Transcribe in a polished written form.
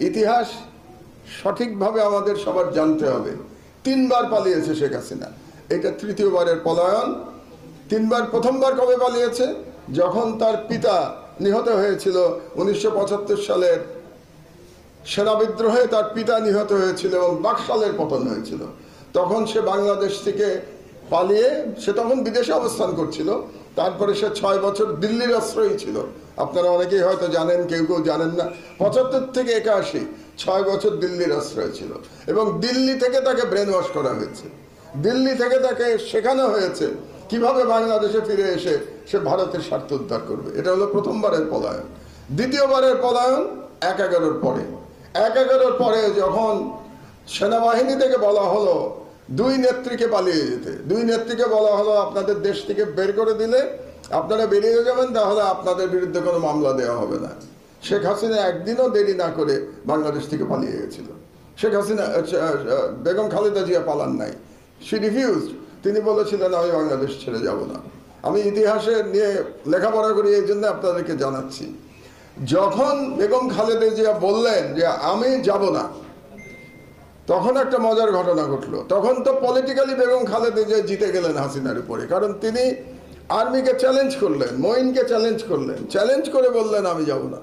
ইতিহাস সঠিকভাবে আমাদের সবার জানতে হবে। 3 বার পালিয়েছে শেখ হাসিনা, এটা 3য়-বারের পলায়ন। 3 বার, প্রথমবার কবে পালিয়েছে? যখন তার পিতা নিহত হয়েছিল 1975 সালের সেনা বিদ্রোহে, তার পিতা নিহত হয়েছিল এবং বাকশালের পতন হয়েছিল। তখন সে বাংলাদেশ থেকে পালিয়ে, সে তখন বিদেশে অবস্থান করছিল। তারপরে সে 6 বছর দিল্লির আশ্রয়ী ছিল। আপনারা অনেকেই হয়তো জানেন, কেউ কেউ জানেন না। 75 থেকে 81 6 বছর দিল্লির আশ্রয় ছিল এবং দিল্লি থেকে তাকে ব্রেন ওয়াশ করা হয়েছে। দিল্লি থেকে তাকে শেখানো হয়েছে কিভাবে বাংলাদেশে ফিরে এসে সে ভারতের স্বার্থ উদ্ধার করবে। এটা হলো প্রথমবারের পলায়ন। দ্বিতীয়বারের পলায়ন 1/11-র পরে। 1/11-র পরে যখন সেনাবাহিনী থেকে বলা হলো 2 নেত্রীকে পালিয়ে যেতে, 2 নেত্রীকে বলা হলো আপনাদের দেশ থেকে বের করে দিলে আপনারা বেরিয়ে যাবেন, তাহলে আপনাদের বিরুদ্ধে কোনো মামলা দেওয়া হবে না। শেখ হাসিনা একদিনও দেরি না করে বাংলাদেশ থেকে পালিয়ে গেছিল। শেখ হাসিনা, বেগম খালেদা জিয়া পালান নাই, শি রিফিউজড। তিনি বলেছিলেন আমি বাংলাদেশ ছেড়ে যাব না। আমি ইতিহাসে নিয়ে লেখাপড়া করি, এই জন্য আপনাদেরকে জানাচ্ছি। যখন বেগম খালেদা জিয়া বললেন যে আমি যাব না, তখন একটা মজার ঘটনা ঘটলো। তখন তো পলিটিক্যালি বেগম খালেদা জিয়া জিতে গেলেন হাসিনার উপরে, কারণ তিনি আর্মিকে চ্যালেঞ্জ করলেন, মঈনকে চ্যালেঞ্জ করলেন, চ্যালেঞ্জ করে বললেন আমি যাব না।